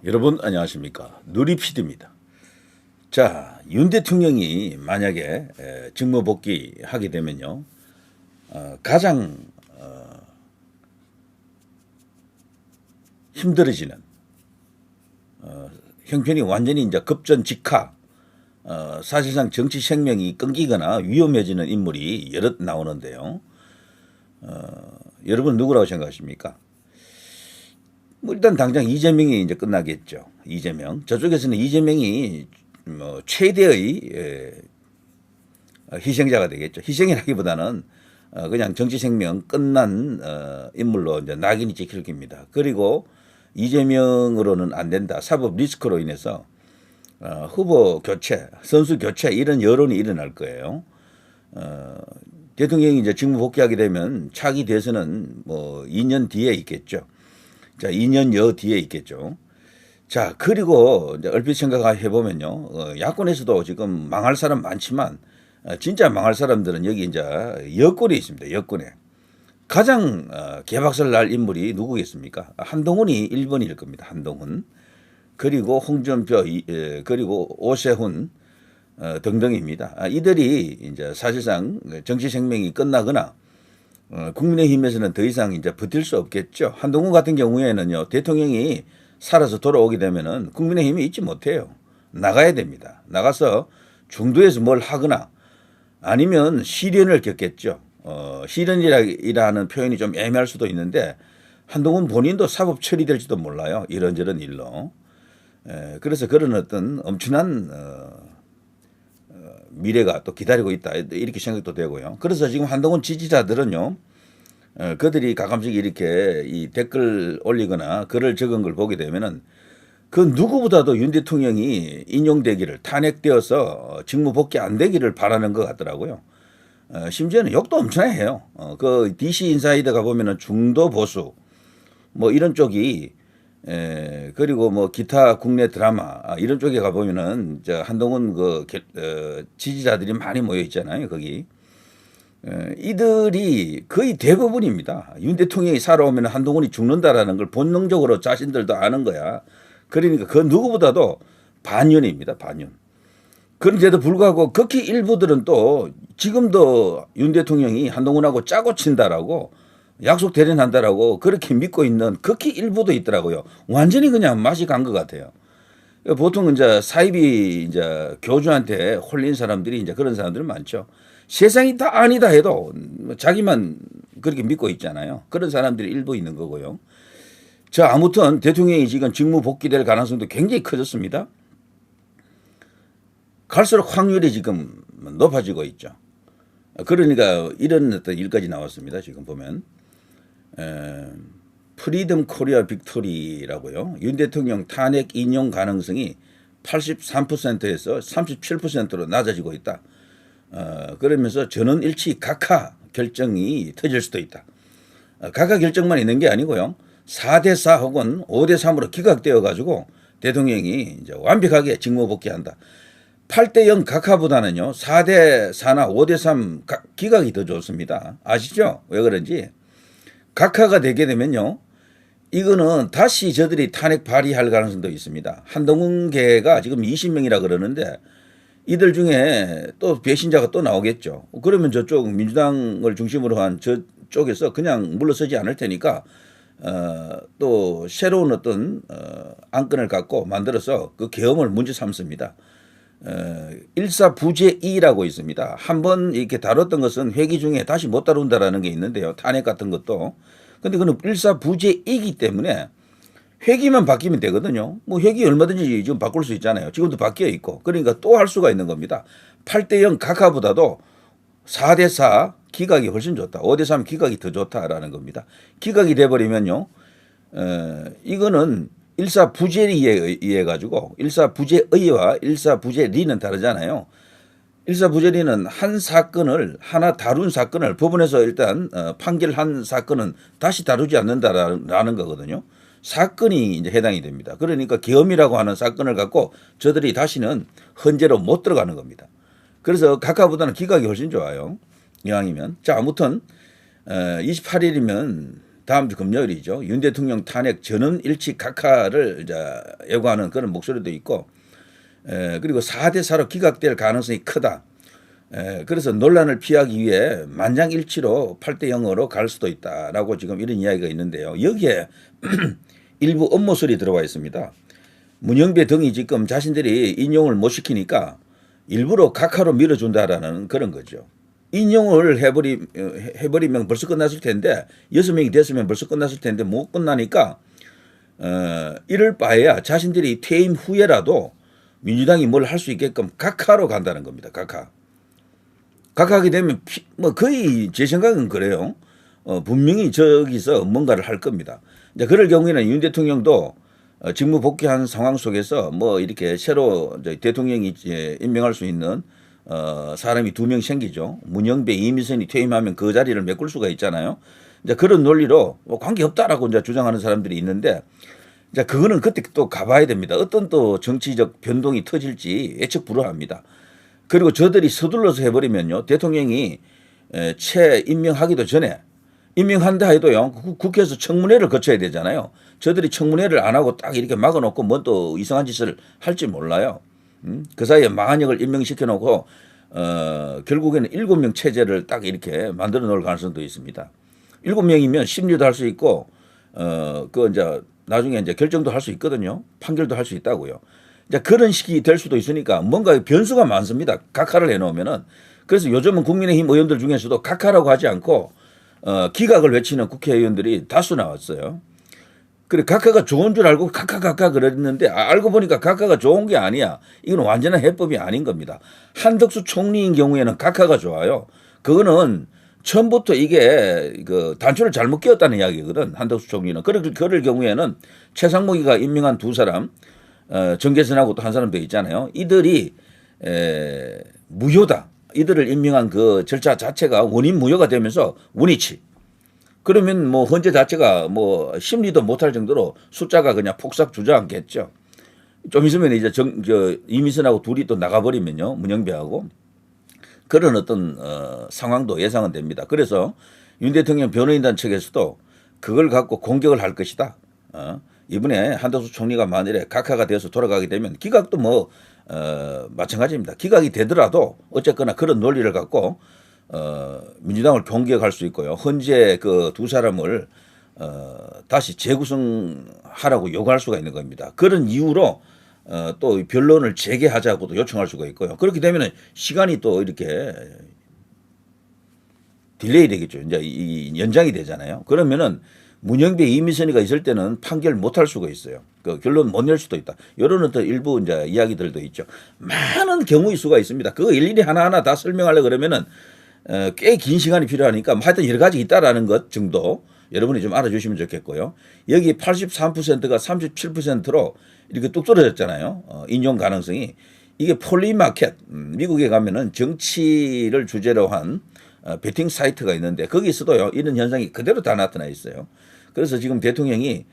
여러분 안녕하십니까. 누리피디입니다. 자, 윤 대통령이 만약에 직무 복귀하게 되면요, 가장 힘들어지는, 형편이 완전히 이제 급전직하, 사실상 정치 생명이 끊기거나 위험해지는 인물이 여럿 나오는데요. 여러분 누구라고 생각하십니까? 뭐 일단 당장 이재명이 이제 끝나겠죠. 이재명. 저쪽에서는 이재명이 뭐 최대의 희생자가 되겠죠. 희생이라기보다는 그냥 정치 생명 끝난 인물로 이제 낙인이 찍힐 겁니다. 그리고 이재명으로는 안 된다. 사법 리스크로 인해서 후보 교체, 선수 교체 이런 여론이 일어날 거예요. 대통령이 이제 직무 복귀하게 되면 차기 대선은 뭐 2년 뒤에 있겠죠. 자, 2년여 뒤에 있겠죠. 자, 그리고 이제 얼핏 생각해 보면요, 야권에서도 지금 망할 사람 많지만 진짜 망할 사람들은 여기 이제 여권에 있습니다. 여권에 가장 개박살 날 인물이 누구겠습니까? 한동훈이 1번일 겁니다. 한동훈. 그리고 홍준표, 그리고 오세훈 등등입니다. 이들이 이제 사실상 정치 생명이 끝나거나 국민의힘에서는 더 이상 이제 버틸 수 없겠죠. 한동훈 같은 경우에는요, 대통령이 살아서 돌아오게 되면은 국민의힘이 있지 못해요. 나가야 됩니다. 나가서 중도에서 뭘 하거나 아니면 시련을 겪겠죠. 시련이라는 표현이 좀 애매할 수도 있는데 한동훈 본인도 사법 처리될지도 몰라요. 이런저런 일로. 그래서 그런 어떤 엄청난 미래가 또 기다리고 있다 이렇게 생각도 되고요. 그래서 지금 한동훈 지지자들은요, 그들이 가끔씩 이렇게 이 댓글 올리거나 글을 적은 걸 보게 되면은 그 누구보다도 윤 대통령이 인용되기를, 탄핵되어서 직무 복귀 안 되기를 바라는 것 같더라고요. 심지어는 욕도 엄청 해요. 그 DC 인사이드가 보면은 중도 보수 뭐 이런 쪽이, 그리고 뭐 기타 국내 드라마 이런 쪽에 가 보면은 저 한동훈 지지자들이 많이 모여 있잖아요. 거기 이들이 거의 대부분입니다. 윤 대통령이 살아오면 한동훈이 죽는다라는 걸 본능적으로 자신들도 아는 거야. 그러니까 그 누구보다도 반윤입니다. 반윤. 그런데도 불구하고 극히 일부들은 또 지금도 윤 대통령이 한동훈하고 짜고 친다라고 약속 대련한다라고 그렇게 믿고 있는 극히 일부도 있더라고요. 완전히 그냥 맛이 간 것 같아요. 보통 이제 사이비 이제 교주한테 홀린 사람들이 이제 그런 사람들 많죠. 세상이 다 아니다 해도 자기만 그렇게 믿고 있잖아요. 그런 사람들이 일부 있는 거고요. 자, 아무튼 대통령이 지금 직무 복귀될 가능성도 굉장히 커졌습니다. 갈수록 확률이 지금 높아지고 있죠. 그러니까 이런 어떤 일까지 나왔습니다. 지금 보면. 프리덤 코리아 빅토리라고요. 윤 대통령 탄핵 인용 가능성이 83%에서 37%로 낮아지고 있다. 그러면서 전원 일치 각하 결정이 터질 수도 있다. 각하 결정만 있는 게 아니고요. 4대4 혹은 5대3으로 기각되어 가지고 대통령이 이제 완벽하게 직무 복귀한다. 8대0 각하보다는요, 4대4나 5대3 기각이 더 좋습니다. 아시죠? 왜 그런지. 각하가 되게 되면요, 이거는 다시 저들이 탄핵 발의할 가능성도 있습니다. 한동훈계가 지금 20명이라 그러는데 이들 중에 또 배신자가 또 나오겠죠. 그러면 저쪽 민주당을 중심으로 한 저쪽에서 그냥 물러서지 않을 테니까 또 새로운 어떤 안건을 갖고 만들어서 그 계엄을 문제 삼습니다. 일사부재이라고 있습니다. 한번 이렇게 다뤘던 것은 회기 중에 다시 못 다룬다라는 게 있는데요. 탄핵 같은 것도. 근데 그는 일사부재이기 때문에 회기만 바뀌면 되거든요. 뭐 회기 얼마든지 지금 바꿀 수 있잖아요. 지금도 바뀌어 있고. 그러니까 또 할 수가 있는 겁니다. 8대0 각하보다도 4대4 기각이 훨씬 좋다. 5대3 기각이 더 좋다라는 겁니다. 기각이 돼버리면요, 이거는 일사부재리에 의해 가지고, 일사부재의와 일사부재리는 다르잖아요. 일사부재리는 한 사건을, 하나 다룬 사건을 법원에서 일단 판결한 사건은 다시 다루지 않는다라는 거거든요. 사건이 이제 해당이 됩니다. 그러니까 계엄이라고 하는 사건을 갖고 저들이 다시는 헌재로 못 들어가는 겁니다. 그래서 각하보다는 기각이 훨씬 좋아요. 이왕이면. 자, 아무튼 28일이면 다음 주 금요일이죠. 윤 대통령 탄핵 전원 일치 각하를 이제 요구하는 그런 목소리도 있고, 그리고 4대 4로 기각될 가능성이 크다. 그래서 논란을 피하기 위해 만장일치로 8대 0으로 갈 수도 있다라고 지금 이런 이야기가 있는데요. 여기에 일부 음모설이 들어와 있습니다. 문영배 등이 지금 자신들이 인용을 못 시키니까 일부러 각하로 밀어준다라는 그런 거죠. 인용을 해버리면 벌써 끝났을 텐데 6명이 됐으면 벌써 끝났을 텐데 못 끝나니까 이럴 바에야 자신들이 퇴임 후에라도 민주당이 뭘 할 수 있게끔 각하로 간다는 겁니다. 각하하게 되면 뭐 거의 제 생각은 그래요. 분명히 저기서 뭔가를 할 겁니다. 이제 그럴 경우에는 윤 대통령도 직무 복귀한 상황 속에서 뭐 이렇게 새로 대통령이 임명할 수 있는 사람이 2명 생기죠. 문영배, 이미선이 퇴임하면 그 자리를 메꿀 수가 있잖아요. 이제 그런 논리로 뭐 관계 없다라고 이제 주장하는 사람들이 있는데, 이제 그거는 그때 또 가봐야 됩니다. 어떤 또 정치적 변동이 터질지 예측 불허합니다. 그리고 저들이 서둘러서 해버리면요, 대통령이 채 임명하기도 전에 임명한다 해도요, 국회에서 청문회를 거쳐야 되잖아요. 저들이 청문회를 안 하고 딱 이렇게 막아놓고 뭐 또 이상한 짓을 할지 몰라요. 그 사이에 망한역을 임명시켜 놓고 결국에는 7명 체제를 딱 이렇게 만들어 놓을 가능성도 있습니다. 7명이면 심리도 할 수 있고 그 이제 나중에 이제 결정도 할 수 있거든요. 판결도 할 수 있다고요. 이제 그런 식이 될 수도 있으니까 뭔가 변수가 많습니다. 각하를 해놓으면은. 그래서 요즘은 국민의힘 의원들 중에서도 각하라고 하지 않고 기각을 외치는 국회의원들이 다수 나왔어요. 그래, 각하가 좋은 줄 알고 각하 그랬는데 알고 보니까 각하가 좋은 게 아니야. 이건 완전한 해법이 아닌 겁니다. 한덕수 총리인 경우에는 각하가 좋아요. 그거는 처음부터 이게 그 단추를 잘못 끼웠다는 이야기거든. 한덕수 총리는. 그럴 경우에는 최상목이가 임명한 2사람, 정계선하고 또 한 사람 더 있잖아요. 이들이 무효다. 이들을 임명한 그 절차 자체가 원인 무효가 되면서 원위치. 그러면 뭐 헌재 자체가 뭐 심리도 못할 정도로 숫자가 그냥 폭삭 주저앉겠죠. 좀 있으면 이제 이미선하고 둘이 또 나가버리면요, 문영배하고 그런 어떤 상황도 예상은 됩니다. 그래서 윤 대통령 변호인단 측에서도 그걸 갖고 공격을 할 것이다. 이번에 한덕수 총리가 만일에 각하가 되어서 돌아가게 되면 기각도 뭐 마찬가지입니다. 기각이 되더라도 어쨌거나 그런 논리를 갖고 민주당을 공격할 수 있고요. 헌재 그 2사람을 다시 재구성하라고 요구할 수가 있는 겁니다. 그런 이유로 또 변론을 재개하자고도 요청할 수가 있고요. 그렇게 되면 시간이 또 이렇게 딜레이 되겠죠. 이제 이 연장이 되잖아요. 그러면은 문영배, 이미선이가 있을 때는 판결 못 할 수가 있어요. 그 결론 못 낼 수도 있다. 이런 어떤 일부 이제 이야기들도 있죠. 많은 경우의 수가 있습니다. 그거 일일이 하나하나 다 설명하려고 그러면은 꽤 긴 시간이 필요하니까 하여튼 여러 가지 있다라는 것 정도 여러분이 좀 알아주시면 좋겠고요. 여기 83%가 37%로 이렇게 뚝 떨어졌잖아요. 인용 가능성이. 이게 폴리마켓, 미국에 가면은 정치를 주제로 한 베팅 사이트가 있는데 거기서도요, 이런 현상이 그대로 다 나타나 있어요. 그래서 지금 대통령이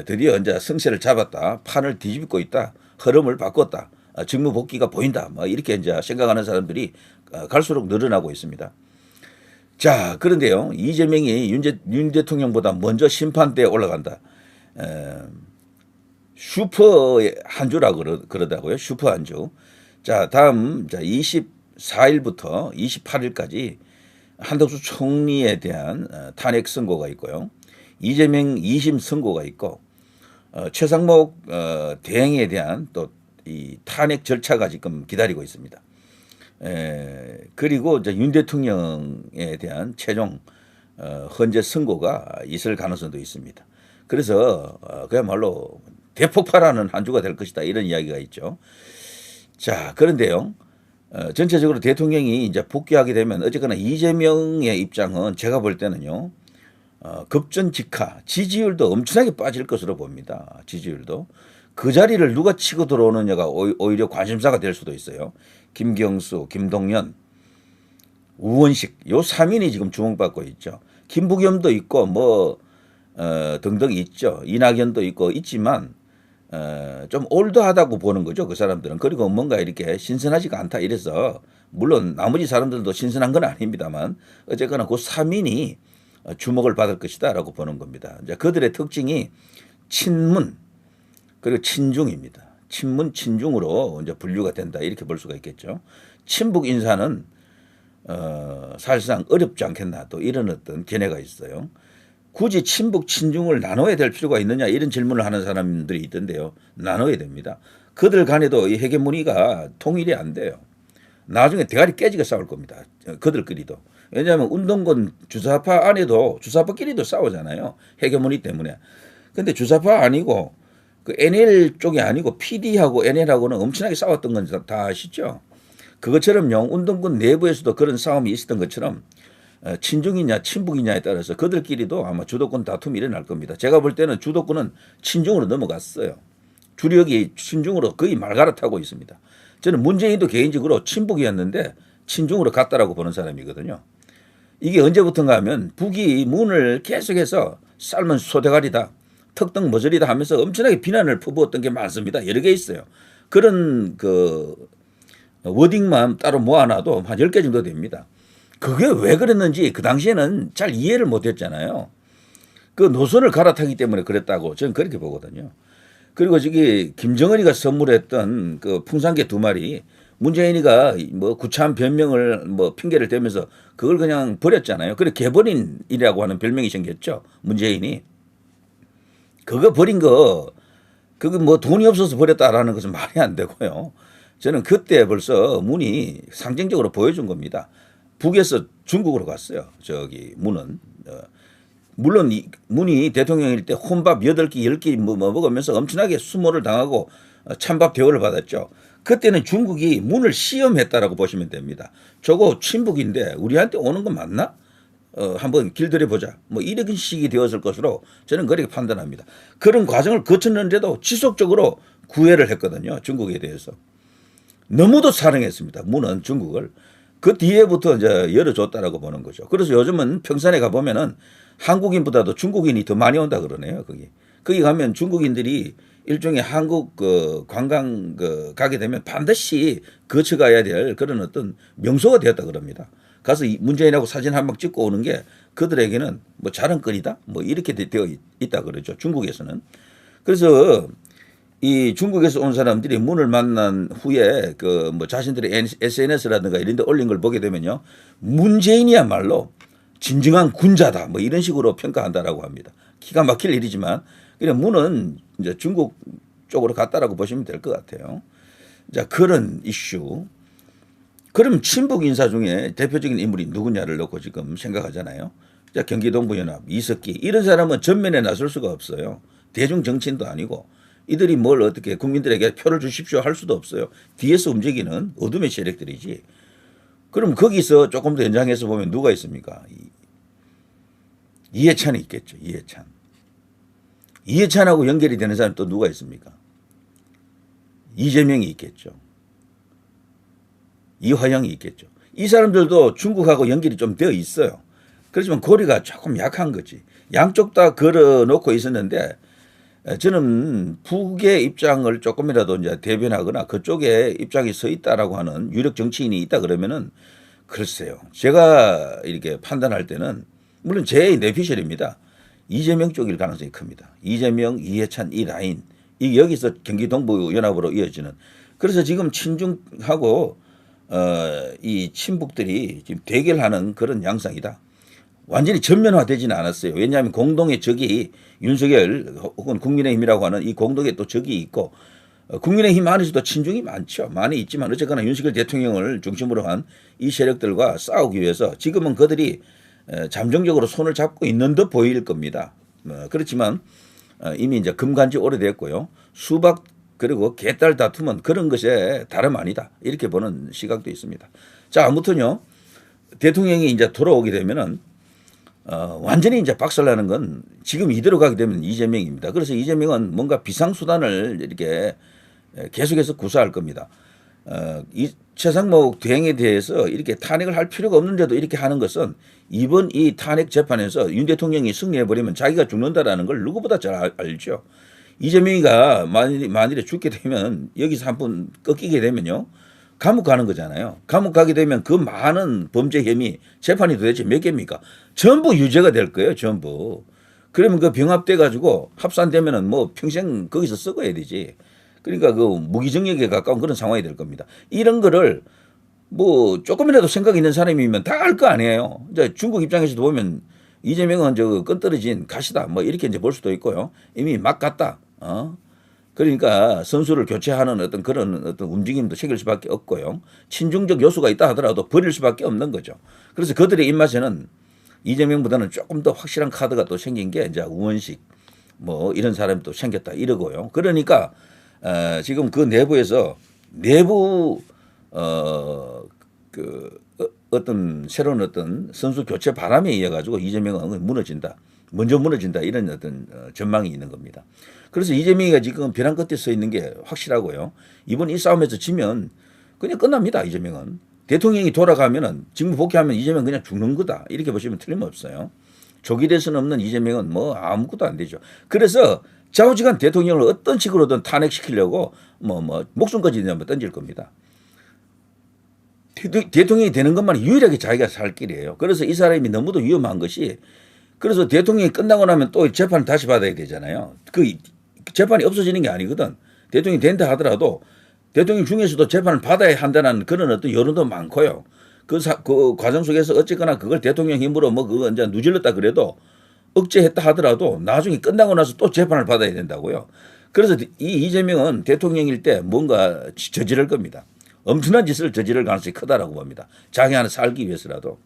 드디어 이제 성세를 잡았다. 판을 뒤집고 있다. 흐름을 바꿨다. 직무 복귀가 보인다. 뭐 이렇게 이제 생각하는 사람들이 갈수록 늘어나고 있습니다. 자, 그런데요, 이재명이 윤 대통령보다 먼저 심판대에 올라간다. 슈퍼 한 주라고 그러다고요. 슈퍼 한 주. 자, 다음 24일부터 28일까지 한덕수 총리에 대한 탄핵 선고가 있고요. 이재명 2심 선고가 있고 최상목 대행에 대한 또 이 탄핵 절차가 지금 기다리고 있습니다. 그리고 이제 윤 대통령에 대한 최종 헌재 선고가 있을 가능성도 있습니다. 그래서 그야말로 대폭발하는 한 주가 될 것이다, 이런 이야기가 있죠. 자, 그런데요, 전체적으로 대통령이 이제 복귀하게 되면 어쨌거나 이재명의 입장은 제가 볼 때는요, 급전직하, 지지율도 엄청나게 빠질 것으로 봅니다. 지지율도. 그 자리를 누가 치고 들어오느냐가 오히려 관심사가 될 수도 있어요. 김경수, 김동연, 우원식, 요 3인이 지금 주목받고 있죠. 김부겸도 있고 뭐 등등 있죠. 이낙연도 있고 있지만 좀 올드하다고 보는 거죠, 그 사람들은. 그리고 뭔가 이렇게 신선하지가 않다 이래서, 물론 나머지 사람들도 신선한 건 아닙니다만 어쨌거나 그 3인이 주목을 받을 것이다라고 보는 겁니다. 이제 그들의 특징이 친문 그리고 친중입니다. 친문 친중으로 이제 분류가 된다 이렇게 볼 수가 있겠죠. 친북 인사는 사실상 어렵지 않겠나 또 이런 어떤 견해가 있어요. 굳이 친북 친중을 나눠야 될 필요가 있느냐 이런 질문을 하는 사람들이 있던데요. 나눠야 됩니다. 그들 간에도 이 헤게모니가 통일이 안 돼요. 나중에 대가리 깨지게 싸울 겁니다. 그들끼리도. 왜냐하면 운동권 주사파 안에도 주사파끼리도 싸우잖아요. 헤게모니 때문에. 근데 주사파 아니고 그 NL 쪽이 아니고 PD하고 NL하고는 엄청나게 싸웠던 건 다 아시죠? 그것처럼요. 운동권 내부에서도 그런 싸움이 있었던 것처럼 친중이냐 친북이냐에 따라서 그들끼리도 아마 주도권 다툼이 일어날 겁니다. 제가 볼 때는 주도권은 친중으로 넘어갔어요. 주력이 친중으로 거의 말갈아타고 있습니다. 저는 문재인도 개인적으로 친북이었는데 친중으로 갔다라고 보는 사람이거든요. 이게 언제부턴가 하면 북이 문을 계속해서 삶은 소대가리다. 턱등 머저리다 하면서 엄청나게 비난을 퍼부었던 게 많습니다. 여러 개 있어요. 그런 그 워딩만 따로 모아놔도 한 10개 정도 됩니다. 그게 왜 그랬는지 그 당시에는 잘 이해를 못했잖아요. 그 노선을 갈아타기 때문에 그랬다고 저는 그렇게 보거든요. 그리고 저기 김정은이가 선물했던 그 풍산개 2마리 문재인이가 뭐 구차한 변명을 뭐 핑계를 대면서 그걸 그냥 버렸잖아요. 그래 개버린이라고 하는 별명이 생겼죠. 문재인이. 그거 버린 거 그거 뭐 돈이 없어서 버렸다라는 것은 말이 안 되고요. 저는 그때 벌써 문이 상징적으로 보여준 겁니다. 북에서 중국으로 갔어요. 저기 문은. 물론 문이 대통령일 때 혼밥 8끼 10끼 뭐 먹으면서 엄청나게 수모를 당하고 찬밥 대우를 받았죠. 그때는 중국이 문을 시험했다라고 보시면 됩니다. 저거 친북인데 우리한테 오는 거 맞나? 한번 길들여 보자. 뭐 이런 식이 되었을 것으로 저는 그렇게 판단합니다. 그런 과정을 거쳤는데도 지속적으로 구애를 했거든요. 중국에 대해서. 너무도 사랑했습니다. 문은 중국을. 그 뒤에부터 이제 열어줬다라고 보는 거죠. 그래서 요즘은 평산에 가보면은 한국인보다도 중국인이 더 많이 온다 그러네요. 거기 가면 중국인들이 일종의 한국 그 관광 그 가게 되면 반드시 거쳐가야 될 그런 어떤 명소가 되었다 그럽니다. 가서 문재인하고 사진 한 방 찍고 오는 게 그들에게는 뭐 자랑거리다 뭐 이렇게 되어 있다 그러죠. 중국에서는. 그래서 이 중국에서 온 사람들이 문을 만난 후에 그 뭐 자신들의 SNS라든가 이런 데 올린 걸 보게 되면요. 문재인이야말로 진정한 군자다 뭐 이런 식으로 평가한다라고 합니다. 기가 막힐 일이지만 그냥 문은 이제 중국 쪽으로 갔다라고 보시면 될 것 같아요. 자, 그런 이슈. 그럼 친북 인사 중에 대표적인 인물이 누구냐를 놓고 지금 생각하잖아요. 자, 경기동부연합, 이석기 이런 사람은 전면에 나설 수가 없어요. 대중 정치인도 아니고 이들이 뭘 어떻게 국민들에게 표를 주십시오 할 수도 없어요. 뒤에서 움직이는 어둠의 세력들이지. 그럼 거기서 조금 더 연장해서 보면 누가 있습니까? 이해찬이 있겠죠. 이해찬. 이해찬하고 연결이 되는 사람이 또 누가 있습니까? 이재명이 있겠죠. 이화영이 있겠죠. 이 사람들도 중국하고 연결이 좀 되어 있어요. 그렇지만 고리가 조금 약한 거지. 양쪽 다 걸어놓고 있었는데 저는 북의 입장을 조금이라도 이제 대변하거나 그쪽에 입장이 서 있다라고 하는 유력 정치인이 있다 그러면은 글쎄요. 제가 이렇게 판단할 때는 물론 제 내피셜입니다. 이재명 쪽일 가능성이 큽니다. 이재명, 이해찬 이 라인. 이 여기서 경기 동부 연합으로 이어지는. 그래서 지금 친중하고 이 친북들이 지금 대결하는 그런 양상이다. 완전히 전면화되지는 않았어요. 왜냐하면 공동의 적이 윤석열 혹은 국민의힘이라고 하는 이 공동의 또 적이 있고 국민의힘 안에서도 친중이 많죠. 많이 있지만 어쨌거나 윤석열 대통령을 중심으로 한 이 세력들과 싸우기 위해서 지금은 그들이 잠정적으로 손을 잡고 있는 듯 보일 겁니다. 그렇지만 이미 이제 금간지 오래됐고요. 수박 그리고 개딸 다툼은 그런 것에 다름 아니다. 이렇게 보는 시각도 있습니다. 자, 아무튼요. 대통령이 이제 돌아오게 되면은 완전히 이제 박살나는 건 지금 이대로 가게 되면 이재명입니다. 그래서 이재명은 뭔가 비상수단을 이렇게 계속해서 구사할 겁니다. 이 최상목 대행에 대해서 이렇게 탄핵을 할 필요가 없는데도 이렇게 하는 것은 이번 이 탄핵 재판에서 윤 대통령이 승리해버리면 자기가 죽는다라는 걸 누구보다 잘 알죠. 이재명이가 만일에 죽게 되면 여기서 한 번 꺾이게 되면요. 감옥 가는 거잖아요. 감옥 가게 되면 그 많은 범죄 혐의 재판이 도대체 몇 개입니까? 전부 유죄가 될 거예요. 전부. 그러면 그 병합돼 가지고 합산되면은 뭐 평생 거기서 썩어야 되지. 그러니까 그 무기징역에 가까운 그런 상황이 될 겁니다. 이런 거를 뭐 조금이라도 생각 있는 사람이면 다 알 거 아니에요. 이제 중국 입장에서도 보면 이재명은 저 끈떨어진 가시다 뭐 이렇게 이제 볼 수도 있고요. 이미 막 갔다. 그러니까 선수를 교체하는 어떤 그런 어떤 움직임도 생길 수밖에 없고요. 친중적 요소가 있다 하더라도 버릴 수밖에 없는 거죠. 그래서 그들의 입맛에는 이재명보다는 조금 더 확실한 카드가 또 생긴 게 이제 우원식 뭐 이런 사람이 또 생겼다 이러고요. 그러니까 지금 그 내부에서 내부 어떤 새로운 어떤 선수 교체 바람에 의해 가지고 이재명은 무너진다. 먼저 무너진다 이런 어떤 전망이 있는 겁니다. 그래서 이재명이가 지금 벼랑 끝에 서 있는 게 확실하고요. 이번 이 싸움에서 지면 그냥 끝납니다. 이재명은. 대통령이 돌아가면은 직무 복귀하면 이재명 그냥 죽는 거다. 이렇게 보시면 틀림없어요. 조기 대선 없는 이재명은 뭐 아무것도 안 되죠. 그래서 좌우지간 대통령을 어떤 식으로든 탄핵시키려고 뭐 목숨까지 던질 겁니다. 대통령이 되는 것만 유일하게 자기가 살 길이에요. 그래서 이 사람이 너무도 위험한 것이 그래서 대통령이 끝나고 나면 또 재판을 다시 받아야 되잖아요. 그 재판이 없어지는 게 아니거든. 대통령이 된다 하더라도 대통령 중에서도 재판을 받아야 한다는 그런 어떤 여론도 많고요. 그 과정 속에서 어쨌거나 그걸 대통령 힘으로 뭐 그거 이제 누질렀다 그래도 억제했다 하더라도 나중에 끝나고 나서 또 재판을 받아야 된다고요. 그래서 이 이재명은 대통령일 때 뭔가 저지를 겁니다. 엄청난 짓을 저지를 가능성이 크다라고 봅니다. 자기 하나 살기 위해서라도.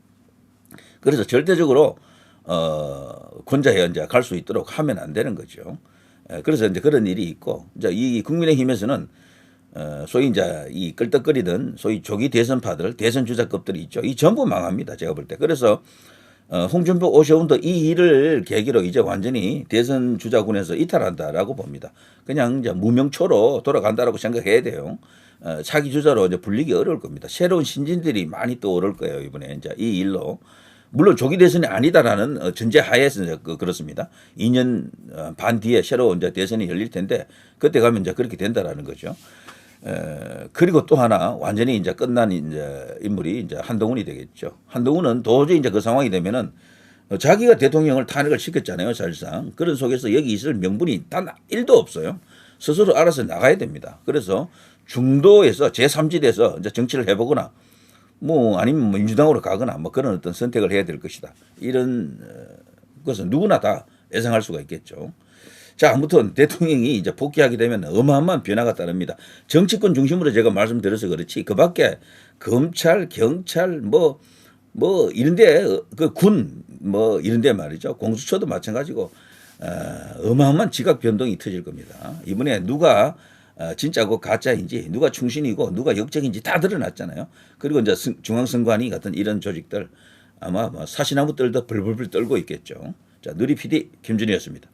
그래서 절대적으로 권좌에 이제 갈 수 있도록 하면 안 되는 거죠. 그래서 이제 그런 일이 있고, 이제 이 국민의힘에서는 소위 이제 이 끌떡거리던 소위 조기 대선파들, 대선 주자급들이 있죠. 이 전부 망합니다. 제가 볼 때. 그래서 홍준표 오셔운도 이 일을 계기로 이제 완전히 대선 주자군에서 이탈한다라고 봅니다. 그냥 이제 무명초로 돌아간다라고 생각해야 돼요. 차기 주자로 이제 불리기 어려울 겁니다. 새로운 신진들이 많이 또 오를 거예요. 이번에 이제 이 일로. 물론 조기 대선이 아니다라는 전제 하에서 그렇습니다. 2년 반 뒤에 새로 이제 대선이 열릴 텐데 그때 가면 이제 그렇게 된다라는 거죠. 그리고 또 하나 완전히 이제 끝난 이제 인물이 이제 한동훈이 되겠죠. 한동훈은 도저히 이제 그 상황이 되면은 자기가 대통령을 탄핵을 시켰잖아요, 사실상. 그런 속에서 여기 있을 명분이 단 1도 없어요. 스스로 알아서 나가야 됩니다. 그래서 중도에서 제3지대에서 이제 정치를 해보거나 뭐 아니면 민주당으로 가거나 뭐 그런 어떤 선택을 해야 될 것이다. 이런 것은 누구나 다 예상할 수가 있겠죠. 자, 아무튼 대통령이 이제 복귀하게 되면 어마어마한 변화가 따릅니다. 정치권 중심으로 제가 말씀드려서 그렇지 그 밖에 검찰, 경찰 뭐 이런데 그 군 뭐 이런데 말이죠. 공수처도 마찬가지고 어마어마한 지각 변동이 터질 겁니다. 이번에 누가 진짜고 가짜인지 누가 충신이고 누가 역적인지 다 드러났잖아요. 그리고 이제 중앙선관위 같은 이런 조직들 아마 뭐 사시나무 떨도 벌벌벌 떨고 있겠죠. 자, 누리 PD 김준이었습니다.